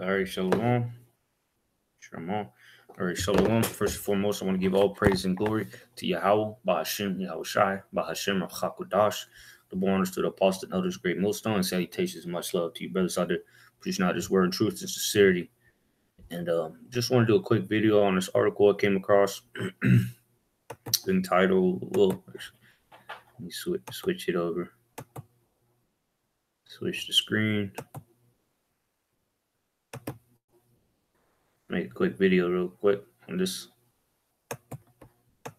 All right, shalom. Shalom. All right, shalom. First and foremost, I want to give all praise and glory to Yahweh, Bahashem, Yahushai, Bahashem, Rachakodash, the born to the apostle and elders, great millstone, and salutations and much love to you, brothers out there, preaching out this word in truth and sincerity. And just want to do a quick video on this article I came across entitled, well, let me switch it over, switch the screen, make a quick video real quick on this.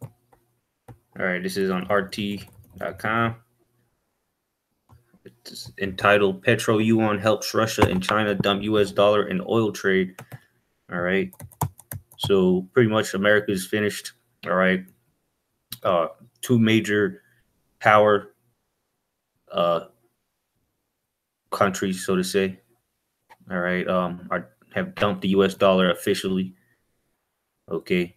All right, this is on RT.com. It's entitled Petro Yuan Helps Russia and China Dump US Dollar in Oil Trade. All right. So pretty much America is finished. All right. Two major power countries, so to say. All right. Have dumped the US dollar officially. Okay.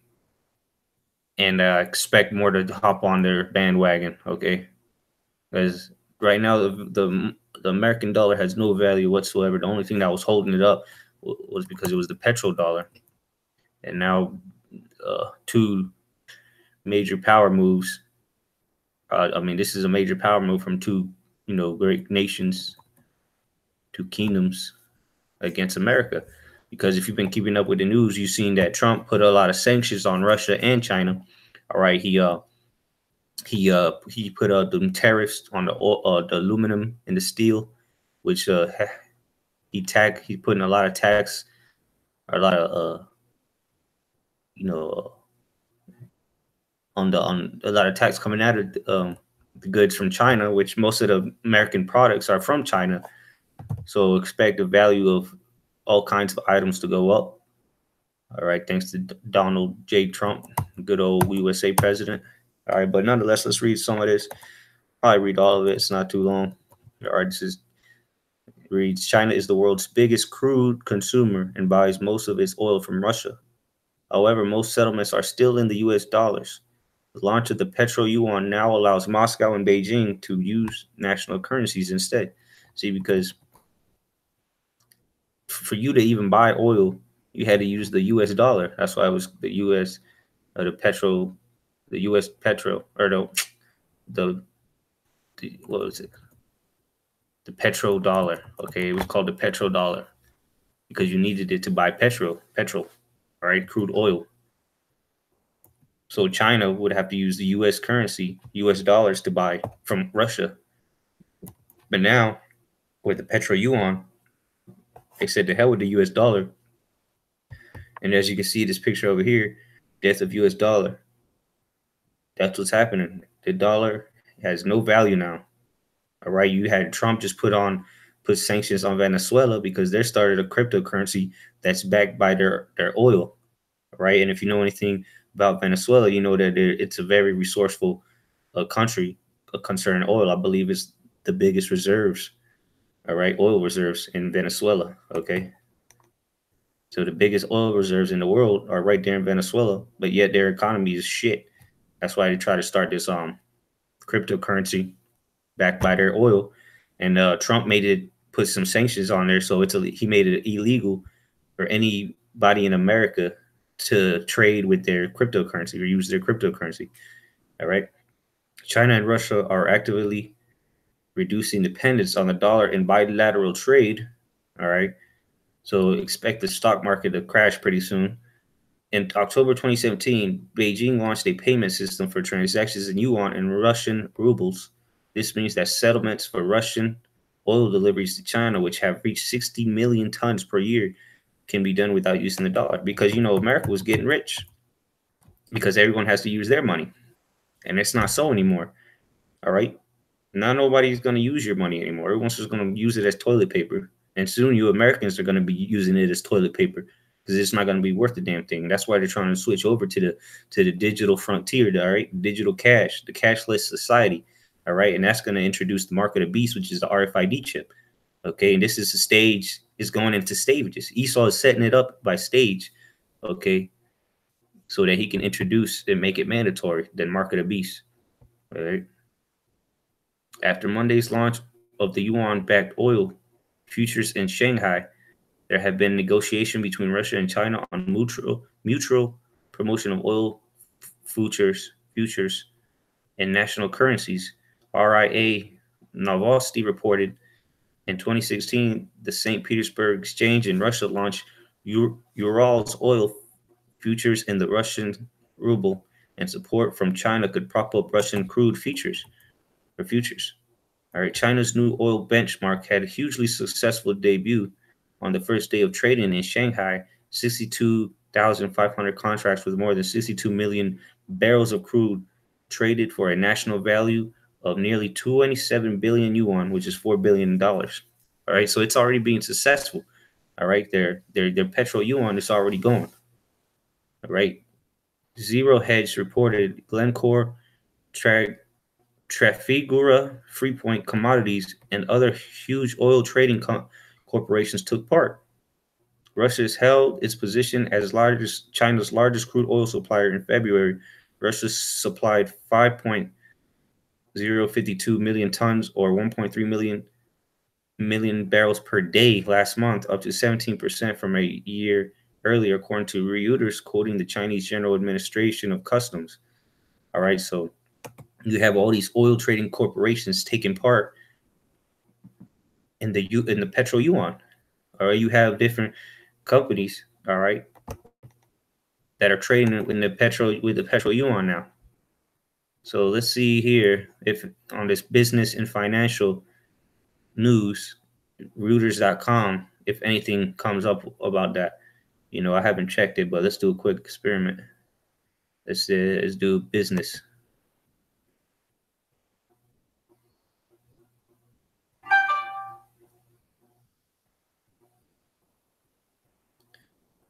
And I expect more to hop on their bandwagon. Okay. Because right now the American dollar has no value whatsoever. The only thing that was holding it up was because it was the petrodollar, and now two major power moves. I mean, this is a major power move from two, great nations, two kingdoms against America. Because if you've been keeping up with the news, you've seen that Trump put a lot of sanctions on Russia and China. All right, he put the tariffs on the aluminum and the steel, which he's putting a lot of tax, a lot of you know on a lot of tax coming out of the goods from China, which most of the American products are from China. So expect the value of all kinds of items to go up. All right, thanks to Donald J. Trump, good old USA president. All right, but nonetheless, let's read some of this. Probably read all of it. It's not too long. All right, reads China is the world's biggest crude consumer and buys most of its oil from Russia. However, most settlements are still in the US dollars. The launch of the Petro Yuan now allows Moscow and Beijing to use national currencies instead. See, because for you to even buy oil, you had to use the US dollar. That's why it was the US, the US petro, or the what was it? The petrodollar. Okay, it was called the petrodollar because you needed it to buy petrol, all right, crude oil. So China would have to use the US currency, US dollars, to buy from Russia. But now, with the Petro Yuan, they said to hell with the US dollar. And as you can see, this picture over here, death of US dollar. That's what's happening. The dollar has no value now. All right. You had Trump just put sanctions on Venezuela because they started a cryptocurrency that's backed by their oil. Right. And if you know anything about Venezuela, you know that it's a very resourceful country concerning oil. I believe it's the biggest reserves. All right. Oil reserves in Venezuela. Okay. So the biggest oil reserves in the world are right there in Venezuela, but yet their economy is shit. That's why they try to start this cryptocurrency backed by their oil. And Trump put some sanctions on there, so he made it illegal for anybody in America to trade with their cryptocurrency or use their cryptocurrency. All right. China and Russia are actively reducing dependence on the dollar in bilateral trade. All right. So expect the stock market to crash pretty soon. In October 2017, Beijing launched a payment system for transactions in yuan and Russian rubles. This means that settlements for Russian oil deliveries to China, which have reached 60 million tons per year, can be done without using the dollar. Because, America was getting rich because everyone has to use their money. And it's not so anymore. All right. Now nobody's going to use your money anymore. Everyone's just going to use it as toilet paper. And soon you Americans are going to be using it as toilet paper because it's not going to be worth the damn thing. That's why they're trying to switch over to the digital frontier, all right? Digital cash, the cashless society, all right? And that's going to introduce the mark of the beast, which is the RFID chip, okay? And this is a stage, it's going into stages. Esau is setting it up by stage, okay, so that he can introduce and make it mandatory, the mark of the beast, all right? After Monday's launch of the yuan-backed oil futures in Shanghai, There have been negotiations between Russia and China on mutual promotion of oil futures and national currencies. RIA Novosti reported in 2016 the St. Petersburg Exchange in Russia launched Urals oil futures in the Russian ruble, and support from China could prop up Russian crude futures. All right, China's new oil benchmark had a hugely successful debut on the first day of trading in Shanghai. 62,500 contracts with more than 62 million barrels of crude traded for a national value of nearly 27 billion yuan, which is $4 billion. All right, so it's already being successful. All right, their petro yuan is already going. All right, Zero Hedge reported Glencore, Trafigura, Freeport Commodities, and other huge oil trading corporations took part. Russia has held its position as China's largest crude oil supplier in February. Russia supplied 5.052 million tons, or 1.3 million barrels per day last month, up to 17% from a year earlier, according to Reuters, quoting the Chinese General Administration of Customs. All right, so you have all these oil trading corporations taking part in the petro yuan. All right, you have different companies, all right, that are trading in the petro yuan now. So let's see here if on this business and financial news, Reuters.com, if anything comes up about that. You know, I haven't checked it, but let's do a quick experiment. Let's do business.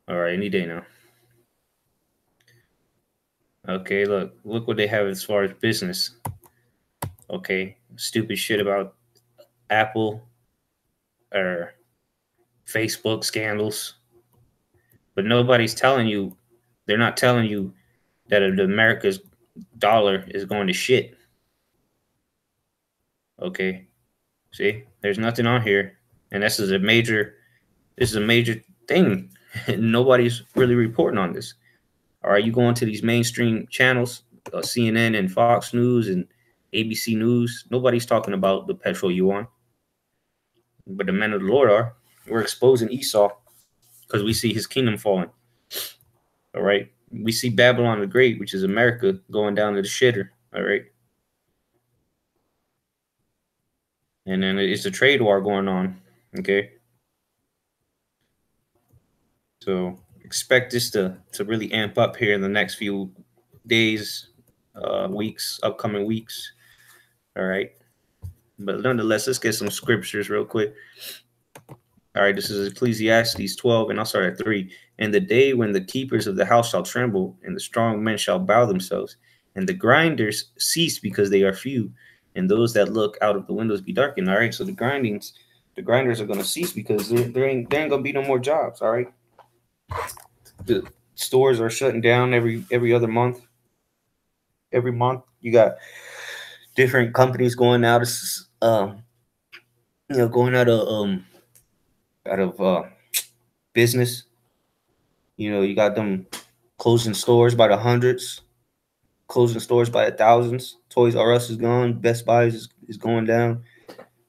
All right, any day now. Okay, look what they have as far as business. Okay, stupid shit about Apple or Facebook scandals, but nobody's telling you. They're not telling you that America's dollar is going to shit. Okay, see, there's nothing on here, and this is a major thing. Nobody's really reporting on this. All right, you go into these mainstream channels, CNN and Fox News and ABC News. Nobody's talking about the petro yuan, but the men of the Lord are. We're exposing Esau because we see his kingdom falling. All right, we see Babylon the Great, which is America, going down to the shitter. All right, and then it's a trade war going on. Okay, so expect this to really amp up here in the next few days, weeks, upcoming weeks. All right. But nonetheless, let's get some scriptures real quick. All right, this is Ecclesiastes 12, and I'll start at 3. And the day when the keepers of the house shall tremble, and the strong men shall bow themselves, and the grinders cease because they are few, and those that look out of the windows be darkened. All right, so the grinders are going to cease because there ain't going to be no more jobs. All right, the stores are shutting down every other month. Every month, you got different companies going out of going out of business. You know, you got them closing stores by the hundreds, closing stores by the thousands. Toys R Us is gone. Best Buy is going down,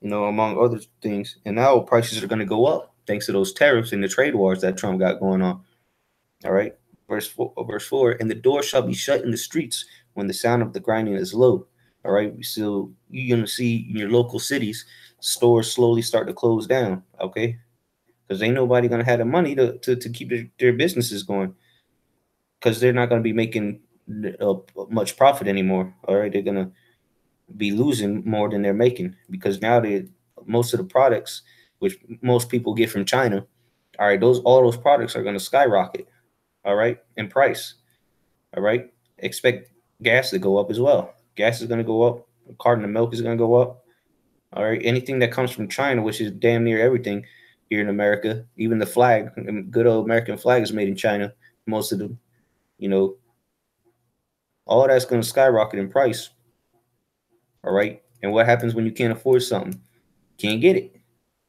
you know, among other things. And now prices are going to go up thanks to those tariffs and the trade wars that Trump got going on. All right. Verse 4, and the door shall be shut in the streets when the sound of the grinding is low. All right. So you're going to see in your local cities, stores slowly start to close down. Okay. Because ain't nobody going to have the money to keep their businesses going, because they're not going to be making much profit anymore. All right. They're going to be losing more than they're making, because now most of the products, which most people get from China, all right, all those products are going to skyrocket, all right, in price. All right. Expect gas to go up as well. Gas is going to go up. A carton of milk is going to go up. All right. Anything that comes from China, which is damn near everything here in America, even the flag, good old American flag is made in China. Most of them, you know, all that's going to skyrocket in price. All right. And what happens when you can't afford something? Can't get it.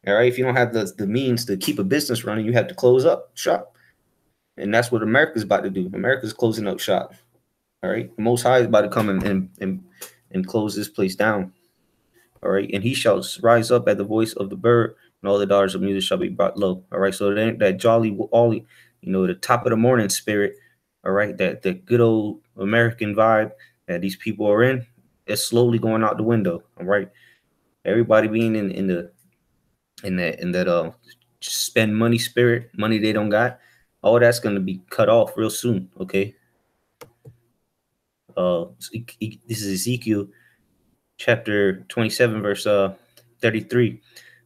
All right. If you don't have the means to keep a business running, you have to close up shop. And that's what America's about to do. America's closing up shop. All right. The Most High is about to come and close this place down. All right. And he shall rise up at the voice of the bird, and all the daughters of music shall be brought low. All right. So that jolly, all, the top of the morning spirit. All right. That the good old American vibe that these people are in, it's slowly going out the window. All right. Everybody being in that spend money spirit, money they don't got, all that's gonna be cut off real soon. Okay. This is Ezekiel chapter 27, verse 33.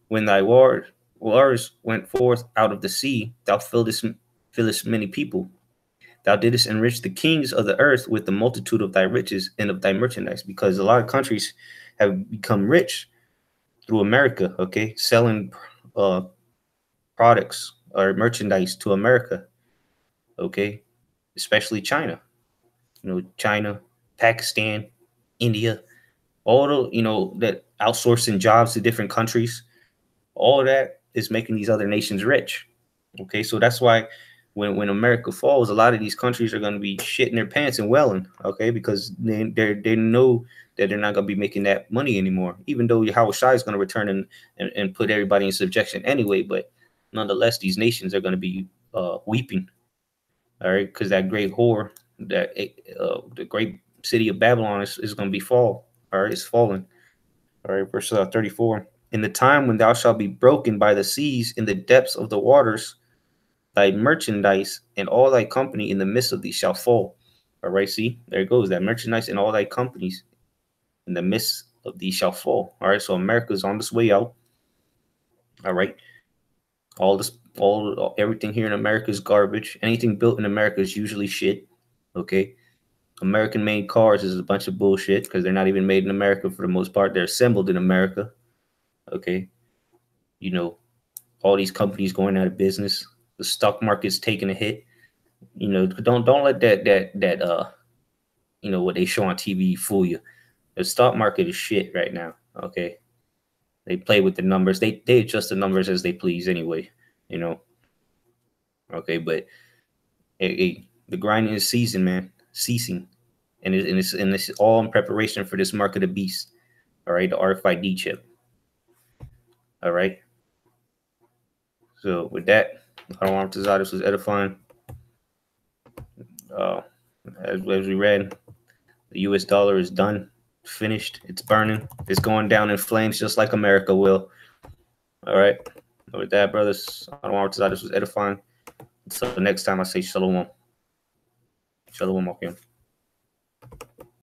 When thy waters went forth out of the sea, thou fillest many people. Thou didst enrich the kings of the earth with the multitude of thy riches and of thy merchandise, because a lot of countries have become rich through America, okay, selling products or merchandise to America, okay, especially China, China, Pakistan, India, all the, that outsourcing jobs to different countries, all that is making these other nations rich, okay. So that's why when America falls, a lot of these countries are going to be shitting their pants and welling, okay, because they know that they're not going to be making that money anymore, even though Howard Shai is going to return and put everybody in subjection anyway. But nonetheless, these nations are going to be weeping, all right, because that great whore, that the great city of Babylon is going to be fall, all right, it's falling, all right. Verse 34: in the time when thou shalt be broken by the seas in the depths of the waters, thy merchandise and all thy company in the midst of thee shall fall. All right, see, there it goes. That merchandise and all thy companies in the midst of thee shall fall. All right, so America's on this way out. All right, everything here in America is garbage. Anything built in America is usually shit. Okay, American made cars is a bunch of bullshit because they're not even made in America for the most part. They're assembled in America. Okay, all these companies going out of business. The stock market's taking a hit. Don't let that what they show on TV fool you. The stock market is shit right now. Okay, they play with the numbers. They adjust the numbers as they please anyway. Okay, but the grinding is season, man, ceasing, and it's all in preparation for this mark of the beast. All right, the RFID chip. All right. So with that, I don't want to this was edifying. As we read, the U.S. dollar is done, finished. It's burning. It's going down in flames, just like America will. All right. With that, brothers, I don't want to this was edifying. Until next time, I say shalom. Shalom, okay.